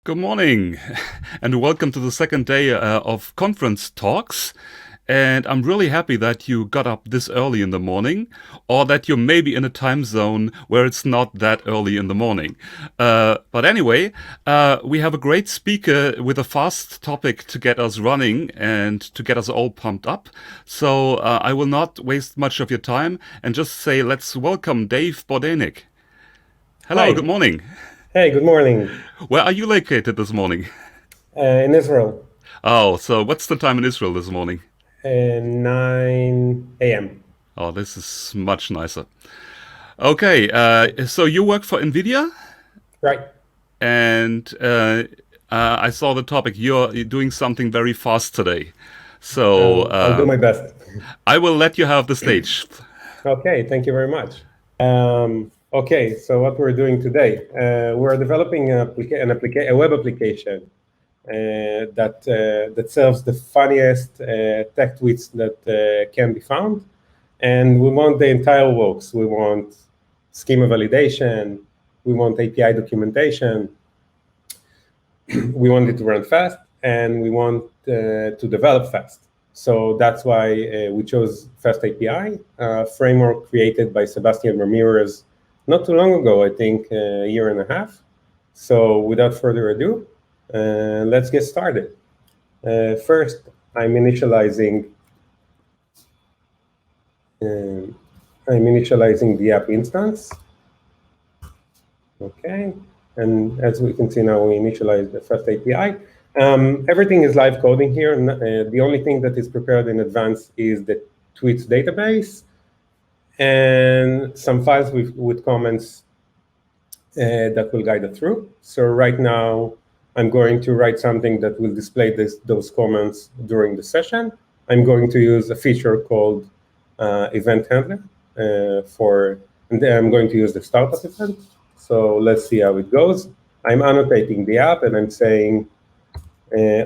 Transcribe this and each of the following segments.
Good morning, and welcome to the second day of conference talks. And I'm really happy that you got up this early in the morning, or that you're maybe in a time zone where it's not that early in the morning. But anyway, we have a great speaker with a fast topic to get us running and to get us all pumped up. So I will not waste much of your time and just say let's welcome Dave Bordeynik. Hello, good Hi. morning. Hey, good morning. Where are you located this morning? In Israel, Oh, so what's the time in Israel this morning? 9 a.m. Oh, this is much nicer. Okay, so you work for NVIDIA, Right. and I saw the topic. You're doing something very fast today. So I'll do my best. I will let you have the stage. Okay, thank you very much. Okay, so what we're doing today, we're developing a web application that serves the funniest tech tweets that can be found. And we want the entire works. We want schema validation. We want API documentation. We want it to run fast, and we want to develop fast. So that's why we chose FastAPI, a framework created by Sebastian Ramirez not too long ago, I think a year and a half. So without further ado, let's get started. First, I'm initializing the app instance. Okay, and as we can see now, we initialize the FastAPI. Everything is live coding here. The only thing that is prepared in advance is the tweets database and some files with comments that will guide it through. So right now, I'm going to write something that will display those comments during the session. I'm going to use a feature called event handler and then I'm going to use the startup event. So let's see how it goes. I'm annotating the app and I'm saying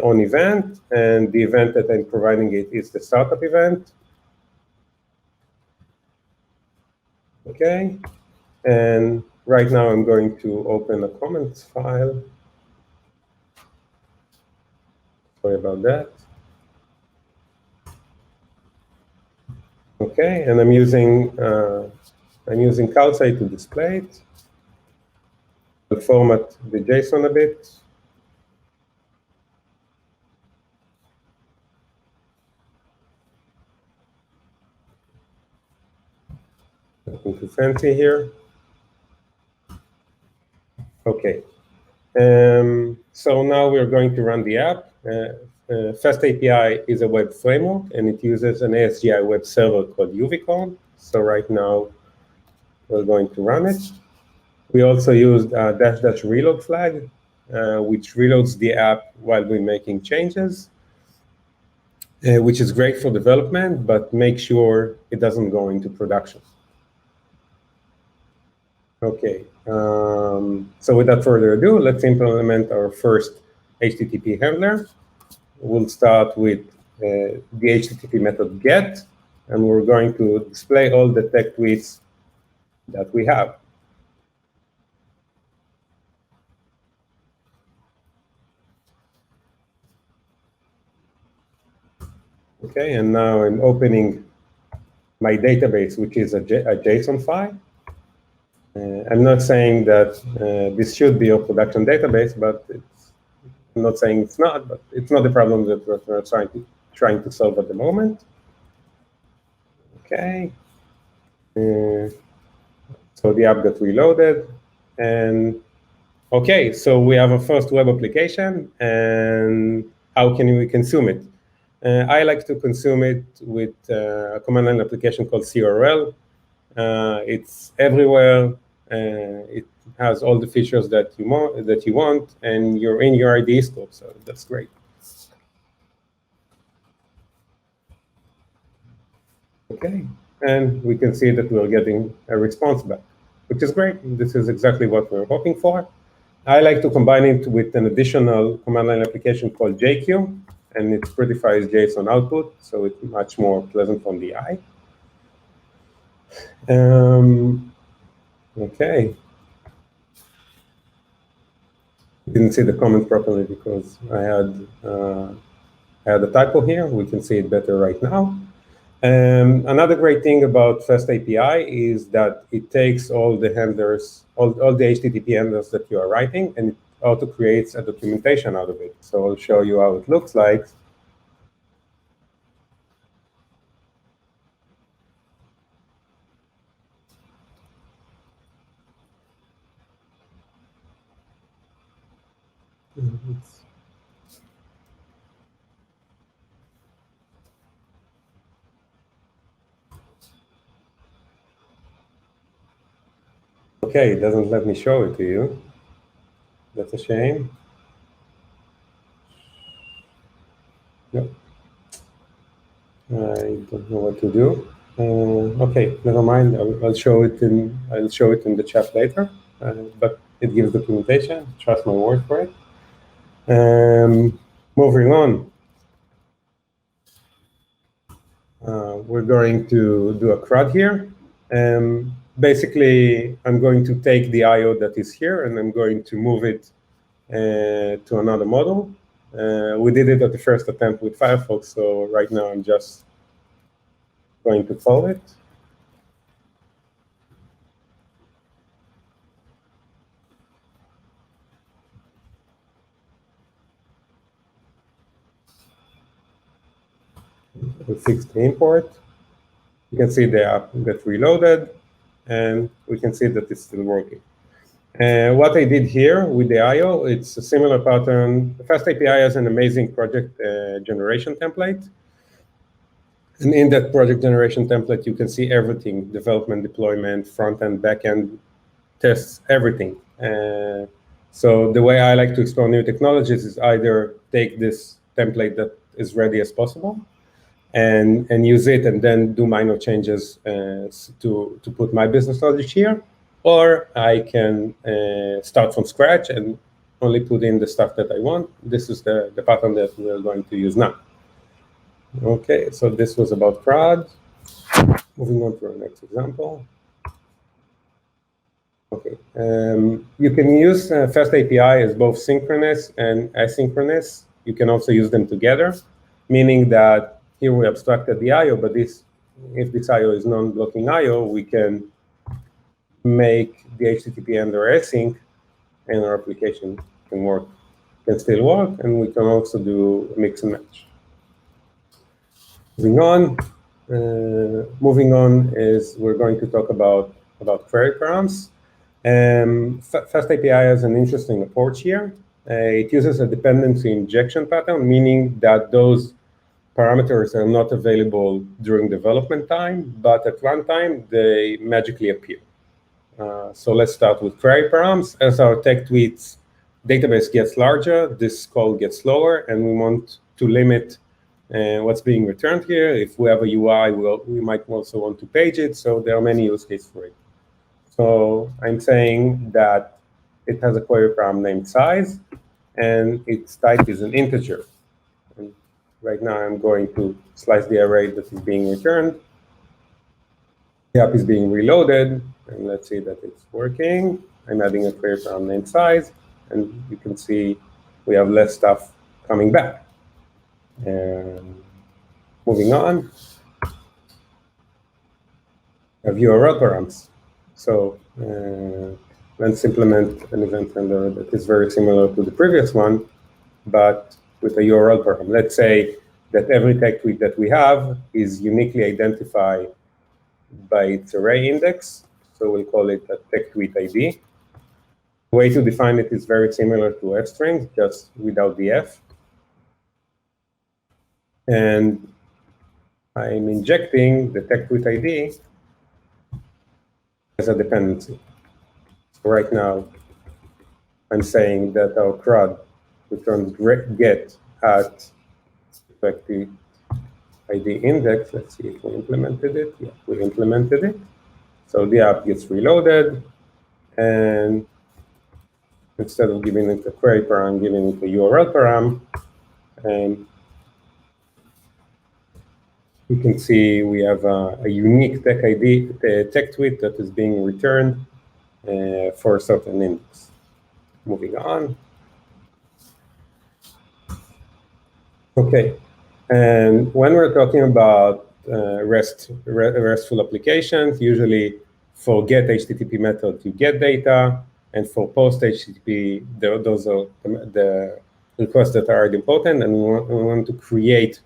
on event, and the event that I'm providing it is the startup event. Okay, and right now I'm going to open a comments file. Sorry about that. Okay, and I'm using Calcite to display it. I'll format the JSON a bit. Nothing too fancy here. Okay. So now we're going to run the app. FastAPI is a web framework, and it uses an ASGI web server called UVCon. So right now, we're going to run it. We also used a -- reload flag, which reloads the app while we're making changes, which is great for development, but make sure it doesn't go into production. Okay, so without further ado, let's implement our first HTTP handler. We'll start with the HTTP method get, and we're going to display all the tech tweets that we have. Okay, and now I'm opening my database, which is a JSON file. I'm not saying that this should be a production database, but I'm not saying it's not, but it's not the problem that we're trying to solve at the moment. Okay. So the app got reloaded, and okay, so we have a first web application, and how can we consume it? I like to consume it with a command line application called CRL. It's everywhere. It has all the features that you want, and you're in your IDE store, so that's great. Okay, and we can see that we're getting a response back, which is great. This is exactly what we're hoping for. I like to combine it with an additional command line application called JQ, and it prettifies JSON output, so it's much more pleasant on the eye. Okay. Didn't see the comment properly because I had a typo here. We can see it better right now. Another great thing about FastAPI is that it takes all the handlers, all the HTTP handlers that you are writing, and it auto creates a documentation out of it. So I'll show you how it looks like. Okay, it doesn't let me show it to you. That's a shame. Yep. I don't know what to do. Okay, never mind. I'll show it in the chat later. But it gives documentation. Trust my word for it. Moving on. We're going to do a Crud here. Basically, I'm going to take the I/O that is here, and I'm going to move it to another model. We did it at the first attempt with Firefox, so right now I'm just going to call it. We fixed the import. You can see the app got reloaded, and we can see that it's still working. What I did here with the I/O, it's a similar pattern. FastAPI has an amazing project generation template. And in that project generation template, you can see everything: development, deployment, front-end, back-end, tests, everything. So the way I like to explore new technologies is either take this template that is ready as possible and use it, and then do minor changes to put my business logic here, or I can start from scratch and only put in the stuff that I want. This is the pattern that we're going to use now. Okay, so this was about Crud. Moving on to our next example. Okay, you can use FastAPI as both synchronous and asynchronous. You can also use them together, meaning that here we abstracted the I/O, but if this I/O is non-blocking I/O, we can make the HTTP handler async, and our application can still work, and we can also do a mix and match. Moving on is we're going to talk about query params. FastAPI has an interesting approach here. It uses a dependency injection pattern, meaning that those parameters are not available during development time, but at runtime, they magically appear. So let's start with query params. As our tech tweets database gets larger, this call gets slower, and we want to limit what's being returned here. If we have a UI, we might also want to page it. So there are many use cases for it. So I'm saying that it has a query param named size, and its type is an integer. And right now, I'm going to slice the array that is being returned. The app is being reloaded, and let's see that it's working. I'm adding a query param named size, and you can see we have less stuff coming back. Moving on, we have URL params. So let's implement an event handler that is very similar to the previous one, but with a URL param. Let's say that every tech tweet that we have is uniquely identified by its array index. So we'll call it a tech tweet ID. The way to define it is very similar to f strings, just without the f. And I'm injecting the tech tweet ID as a dependency. So right now, I'm saying that our Crud returns get at tech tweet ID index. Let's see if we implemented it. Yeah, we implemented it. So the app gets reloaded, and instead of giving it a query param, I'm giving it a URL param. And you can see we have a unique tech ID, tech tweet that is being returned for a certain index. Moving on. Okay, and when we're talking about RESTful applications, usually for get HTTP method, you get data, and for post HTTP, those are the requests that are already important, and we want to create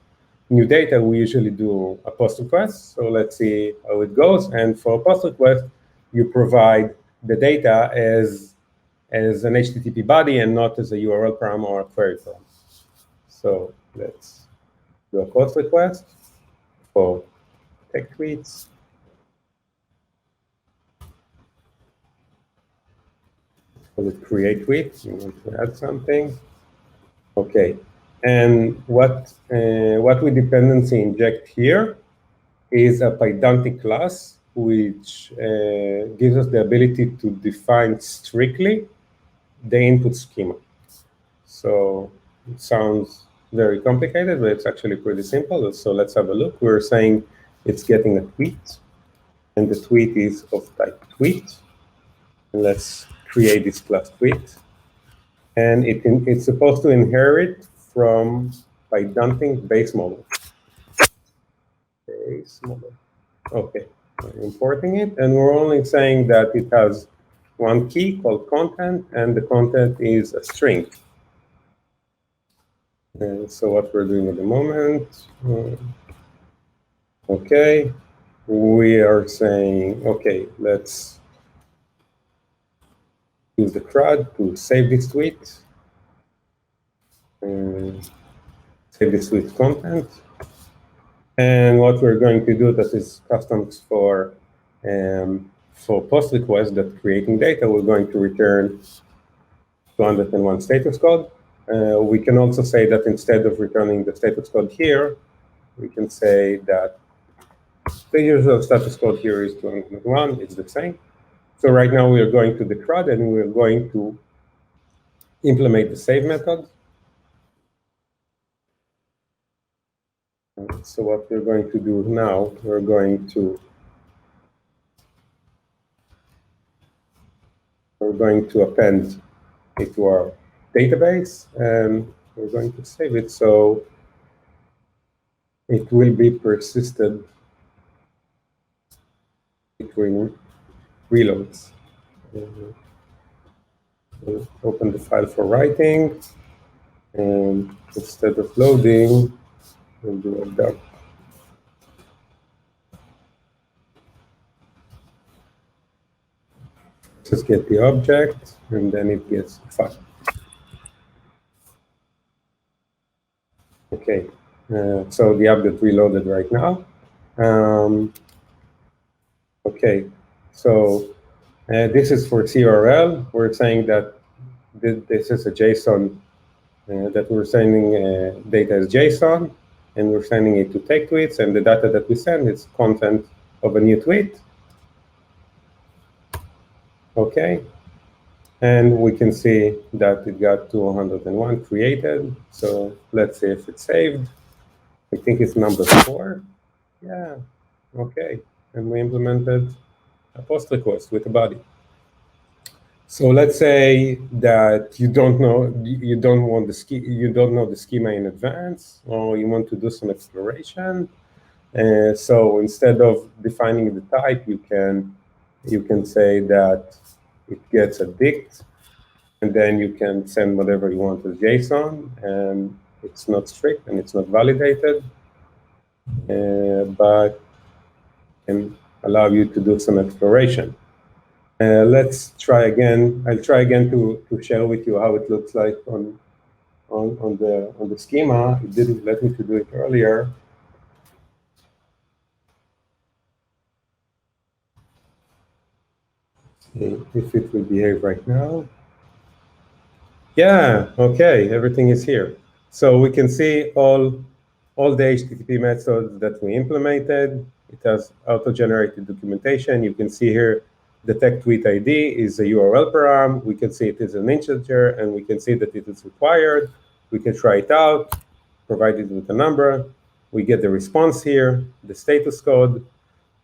new data. We usually do a post request. So let's see how it goes. And for a post request, you provide the data as an HTTP body and not as a URL param or a query param. So let's do a post request for tech tweets. Call it create tweet. You want to add something. Okay. And what we dependency inject here is a Pydantic class, which gives us the ability to define strictly the input schema. So it sounds very complicated, but it's actually pretty simple. So let's have a look. We're saying it's getting a tweet, and the tweet is of type tweet. And let's create this class tweet. And it's supposed to inherit from Pydantic base model. Base model. Okay, we're importing it, and we're only saying that it has one key called content, and the content is a string. And so what we're doing at the moment, okay, we are saying, okay, let's use the Crud to save this tweet, and save this tweet content. And what we're going to do that is customs for post requests that creating data, we're going to return 201 status code. We can also say that instead of returning the status code here, we can say that the usual status code here is 201, it's the same. So right now we are going to the Crud and we're going to implement the save method. So what we're going to do now, we're going to append it to our database, and we're going to save it so it will be persisted between reloads. We'll open the file for writing, and instead of loading, we'll do a dump. Just get the object, and then it gets the file. Okay, so the update reloaded right now. Okay, so this is for CRL. We're saying that this is a JSON, that we're sending data as JSON, and we're sending it to take tweets, and the data that we send is content of a new tweet. Okay, and we can see that it got 201 created. So let's see if it's saved. I think it's number 4. Yeah, okay. And we implemented a post request with a body. So let's say that you don't know the schema in advance, or you want to do some exploration. So instead of defining the type, you can say that it gets a dict, and then you can send whatever you want as JSON, and it's not strict and it's not validated, but can allow you to do some exploration. Let's try again. I'll try again to share with you how it looks like on the schema. It didn't let me to do it earlier. See if it will behave right now. Yeah, okay, everything is here. So we can see all the HTTP methods that we implemented. It has auto-generated documentation. You can see here the tech tweet ID is a URL param. We can see it is an integer, and we can see that it is required. We can try it out, provide it with a number. We get the response here, the status code.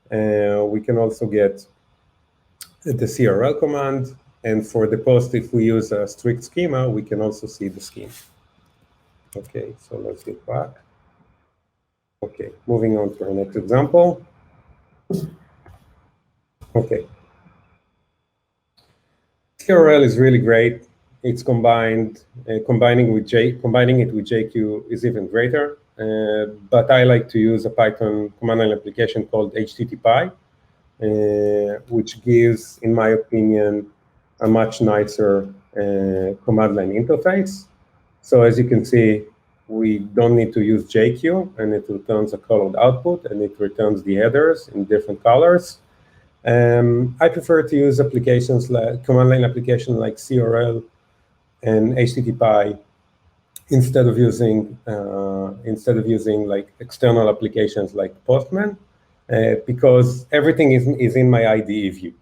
We can also get the CRL command. And for the post, if we use a strict schema, we can also see the schema. Okay, so let's get back. Okay, moving on to our next example. Okay. CRL is really great. It's combining it with JQ is even greater. But I like to use a Python command line application called HTTPy, which gives, in my opinion, a much nicer command line interface. So as you can see, we don't need to use JQ, and it returns a colored output, and it returns the headers in different colors. I prefer to use applications like command line application like CRL and HTTPy instead of using like external applications like Postman, because everything is in my IDE view.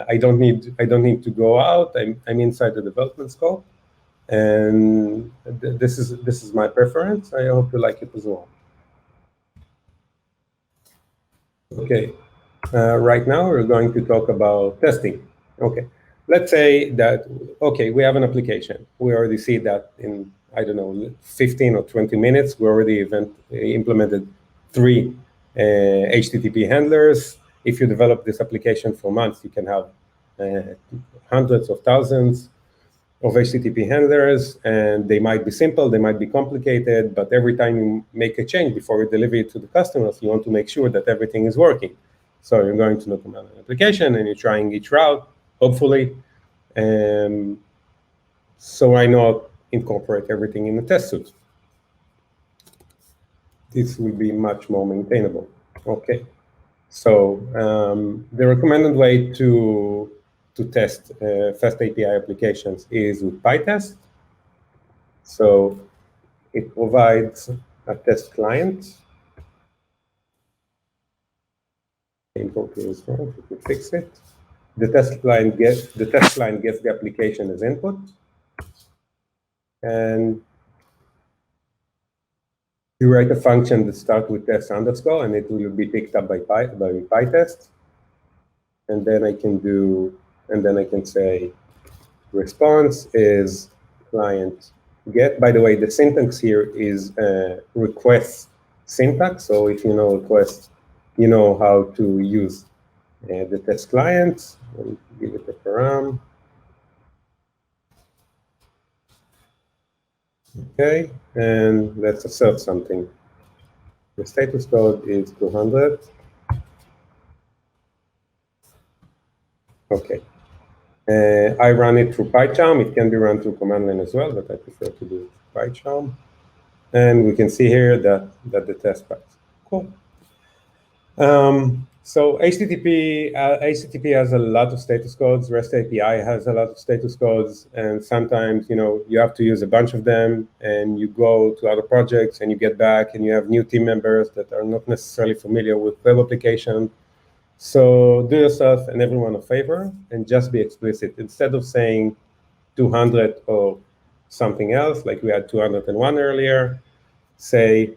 I don't need to go out. I'm inside the development scope, and this is my preference. I hope you like it as well. Okay. Right now, we're going to talk about testing. Okay, let's say that, okay, we have an application. We already see that in, I don't know, 15 or 20 minutes, we already implemented 3 HTTP handlers. If you develop this application for months, you can have hundreds of thousands of HTTP handlers, and they might be simple, they might be complicated, but every time you make a change before you deliver it to the customers, you want to make sure that everything is working. So you're going to the command line application and you're trying each route, hopefully. So I know incorporate everything in the test suite. This will be much more maintainable. Okay. So the recommended way to test FastAPI applications is with PyTest. So it provides a test client. Input is wrong. We can fix it. The test client gets the application as input, and you write a function that starts with test underscore, and it will be picked up by PyTest. And then I can say response is client get. By the way, the syntax here is request syntax. So if you know request, you know how to use the test client. I'll give it a param. Okay, and let's assert something. The status code is 200. Okay. I run it through PyCharm. It can be run through command line as well, but I prefer to do it through PyCharm. And we can see here that the test passed. Cool. So HTTP has a lot of status codes. REST API has a lot of status codes, and sometimes you have to use a bunch of them, and you go to other projects and you get back and you have new team members that are not necessarily familiar with web application. So do yourself and everyone a favor and just be explicit. Instead of saying 200 or something else, like we had 201 earlier, say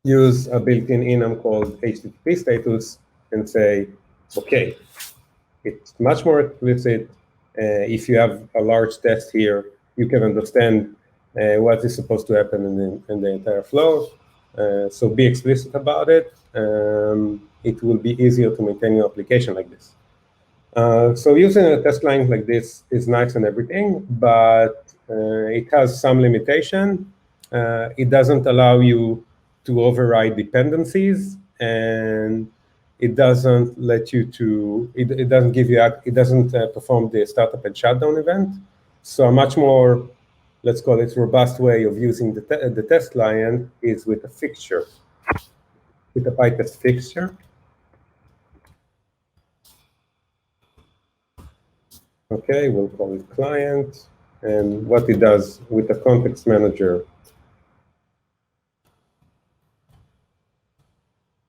use a built-in enum called HTTP status and say, okay, it's much more explicit. If you have a large test here, you can understand what is supposed to happen in the entire flow. So be explicit about it. It will be easier to maintain your application like this. So using a test client like this is nice and everything, but it has some limitation. It doesn't allow you to override dependencies, and it doesn't let you to, it doesn't give you, it doesn't perform the startup and shutdown event. So a much more, let's call it, robust way of using the test client is with a fixture, with a PyTest fixture. Okay, we'll call it client. And what it does with the context manager,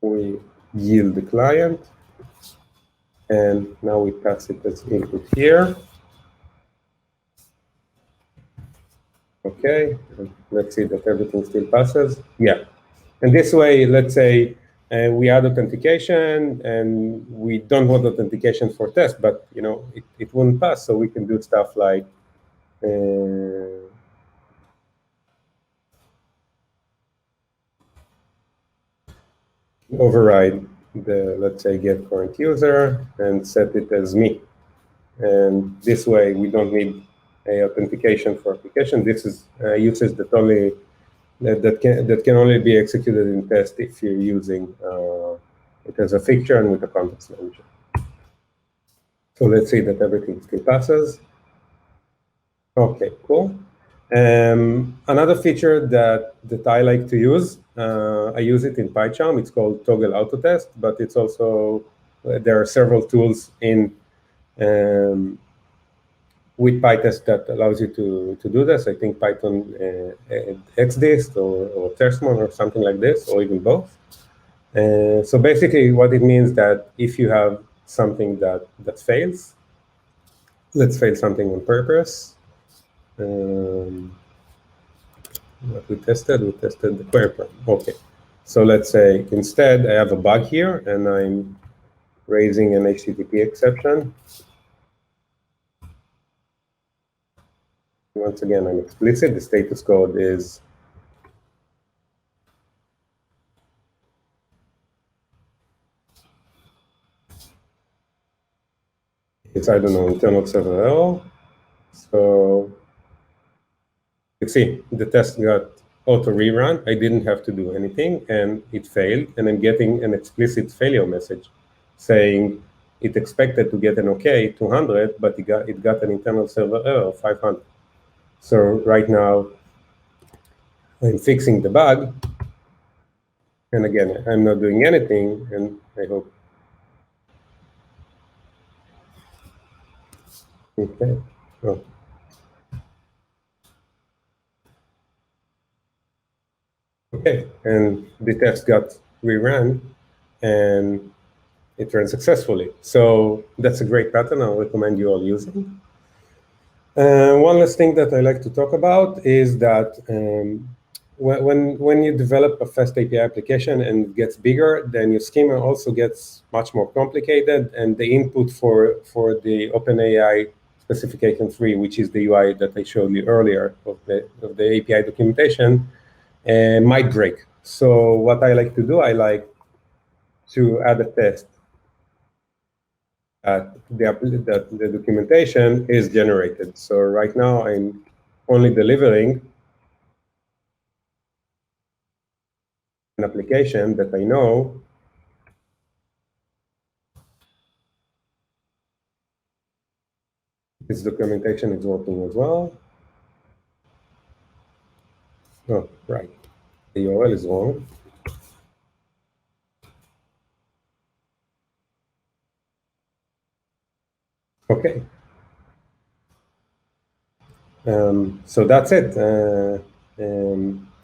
we yield the client. And now we pass it as input here. Okay, let's see that everything still passes. Yeah. And this way, let's say we add authentication and we don't want authentication for test, but it won't pass. So we can do stuff like override the, let's say, get current user and set it as me. And this way, we don't need a authentication for application. This is uses that only that can only be executed in test if you're using it as a fixture and with a context manager. So let's see that everything still passes. Okay, cool. Another feature that I like to use, I use it in PyCharm. It's called Toggle Autotest, but it's also there are several tools in with PyTest that allows you to do this. I think Python XDist or Tersmon or something like this, or even both. So basically, what it means that if you have something that fails, let's fail something on purpose. What we tested the query problem. Okay, so let's say instead I have a bug here and I'm raising an HTTP exception. Once again, I'm explicit. The status code is I don't know, internal server error. So you see, the test got auto rerun. I didn't have to do anything, and it failed. And I'm getting an explicit failure message saying it expected to get an OK 200, but it got an internal server error of 500. So right now, I'm fixing the bug. And again, I'm not doing anything, and I hope. Okay. Oh. Okay, and the test got rerun, and it ran successfully. So that's a great pattern. I'll recommend you all using. One last thing that I like to talk about is that when you develop a FastAPI application and it gets bigger, then your schema also gets much more complicated, and the input for the OpenAI specification 3, which is the UI that I showed you earlier of the API documentation, might break. So what I like to do, I like to add a test that the documentation is generated. So right now I'm only delivering an application that I know this documentation is working as well. Oh, right. The URL is wrong. Okay. So that's it.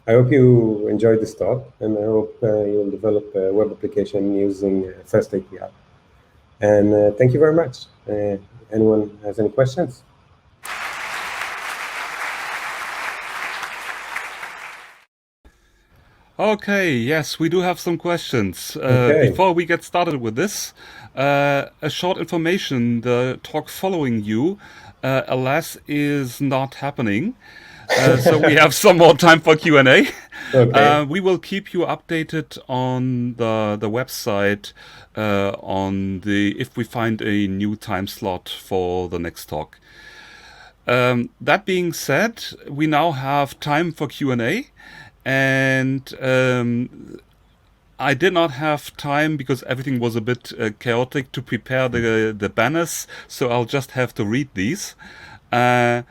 I hope you enjoyed this talk, and I hope you'll develop a web application using FastAPI. And thank you very much. Anyone has any questions? Okay, yes, we do have some questions. Okay. Before we get started with this, a short information, the talk following you, alas, is not happening. So we have some more time for Q&A. Okay. We will keep you updated on the website if we find a new time slot for the next talk. That being said, we now have time for Q&A. And I did not have time because everything was a bit chaotic to prepare the banners, so I'll just have to read these. And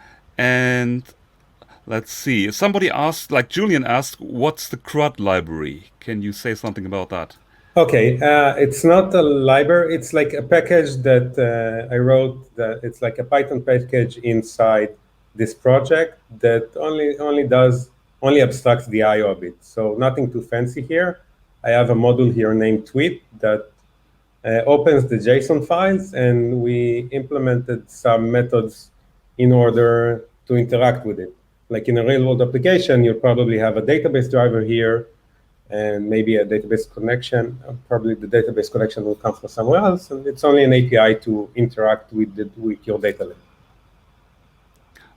let's see. Somebody asked, like Julian asked, what's the Crud library? Can you say something about that? Okay, it's not a library. It's like a package that I wrote. It's like a Python package inside this project that only abstracts the IO a bit. So nothing too fancy here. I have a module here named tweet that opens the JSON files, and we implemented some methods in order to interact with it. Like in a real-world application, you'll probably have a database driver here, and maybe a database connection. Probably the database connection will come from somewhere else, and it's only an API to interact with your data lake.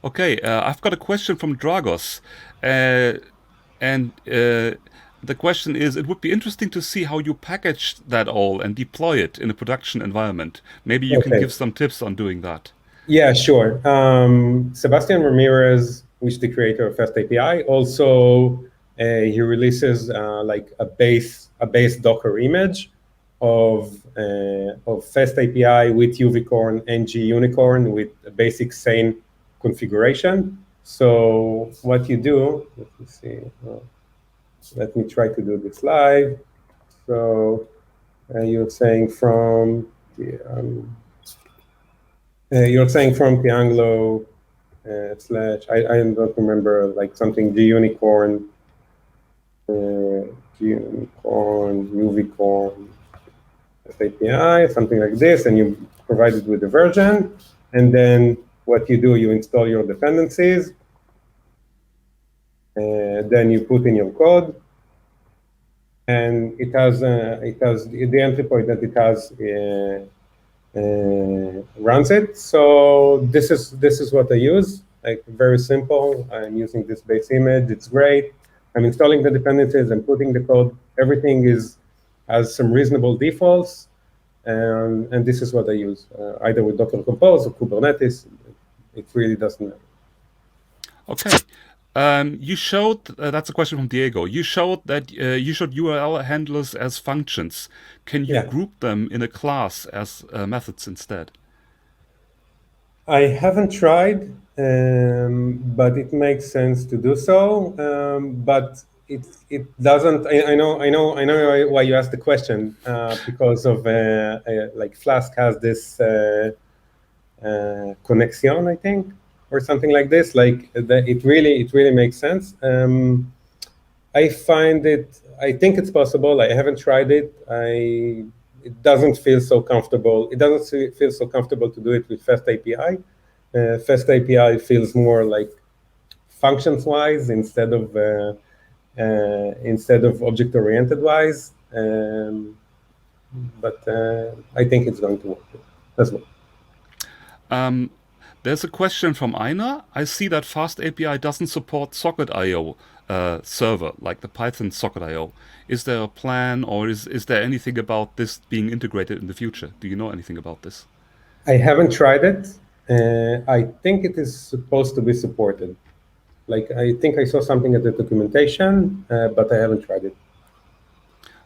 Okay, I've got a question from Dragos, and the question is, it would be interesting to see how you package that all and deploy it in a production environment. Maybe you can Okay. give some tips on doing that. Yeah, sure. Sebastian Ramirez, which is the creator of FastAPI, also he releases like a base Docker image of FastAPI with UVcorn and Unicorn with a basic sane configuration. So what you do, let me see. Let me try to do this live. So you're saying from the Trianglo / I don't remember, like something Unicorn, UVcorn API, something like this, and you provide it with the version. And then what you do, you install your dependencies, then you put in your code, and it has the entry point that it has runs it. So this is what I use. Like, very simple. I'm using this base image. It's great. I'm installing the dependencies. I'm putting the code. Everything has some reasonable defaults, and this is what I use, either with Docker Compose or Kubernetes. It really doesn't matter. Okay. You showed, that's a question from Diego. You showed that you showed URL handlers as functions. Can you group them in a class as methods instead? I haven't tried, but it makes sense to do so. But it doesn't. I know why you asked the question, because of like Flask has this connection, I think, or something like this. Like it really makes sense. I think it's possible. I haven't tried it. It doesn't feel so comfortable. It doesn't feel so comfortable to do it with FastAPI. FastAPI feels more like functions-wise instead of object-oriented wise. But I think it's going to work as well. There's a question from Aina. I see that FastAPI doesn't support Socket.io server, like the Python Socket.io. Is there a plan, or is there anything about this being integrated in the future? Do you know anything about this? I haven't tried it. I think it is supposed to be supported. Like, I think I saw something at the documentation, but I haven't tried it.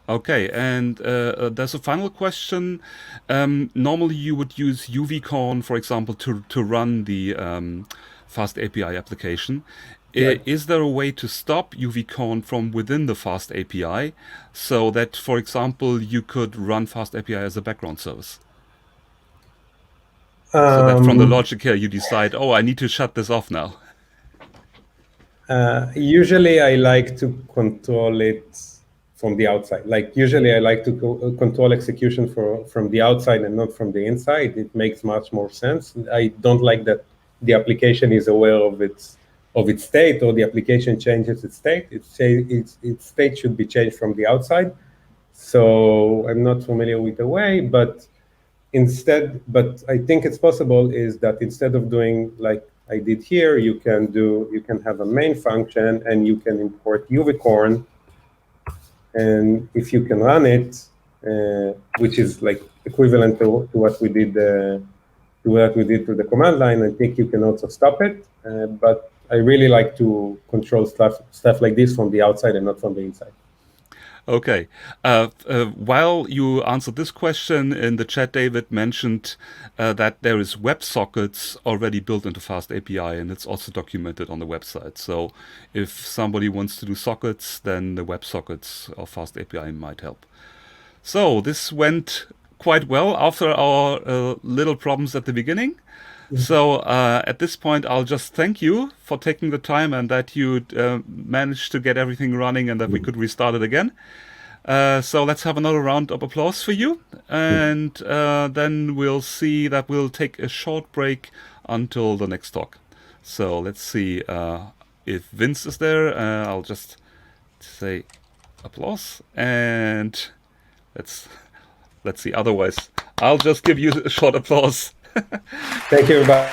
Okay, and there's a final question. Normally you would use UVcorn, for example, to run the FastAPI application. Right. Is there a way to stop UVcorn from within the FastAPI so that, for example, you could run FastAPI as a background service? So that from the logic here, you decide, oh, I need to shut this off now. Usually I like to control it from the outside. Like, usually I like to control execution from the outside and not from the inside. It makes much more sense. I don't like that the application is aware of its state, or the application changes its state. Its state should be changed from the outside. So I'm not familiar with the way, but I think it's possible is that instead of doing like I did here, you can have a main function and you can import UVcorn, and if you can run it, which is like equivalent to what we did through the command line, I think you can also stop it. But I really like to control stuff like this from the outside and not from the inside. Okay. While you answered this question in the chat, David mentioned that there is WebSockets already built into FastAPI, and it's also documented on the website. So if somebody wants to do sockets, then the WebSockets of FastAPI might help. So this went quite well after our little problems at the beginning. So at this point, I'll just thank you for taking the time and that you managed to get everything running and that we could restart it again. So let's have another round of applause for you. And then we'll see that we'll take a short break until the next talk. So let's see if Vince is there. I'll just say applause, and let's see. Otherwise, I'll just give you a short applause. Thank you, everybody.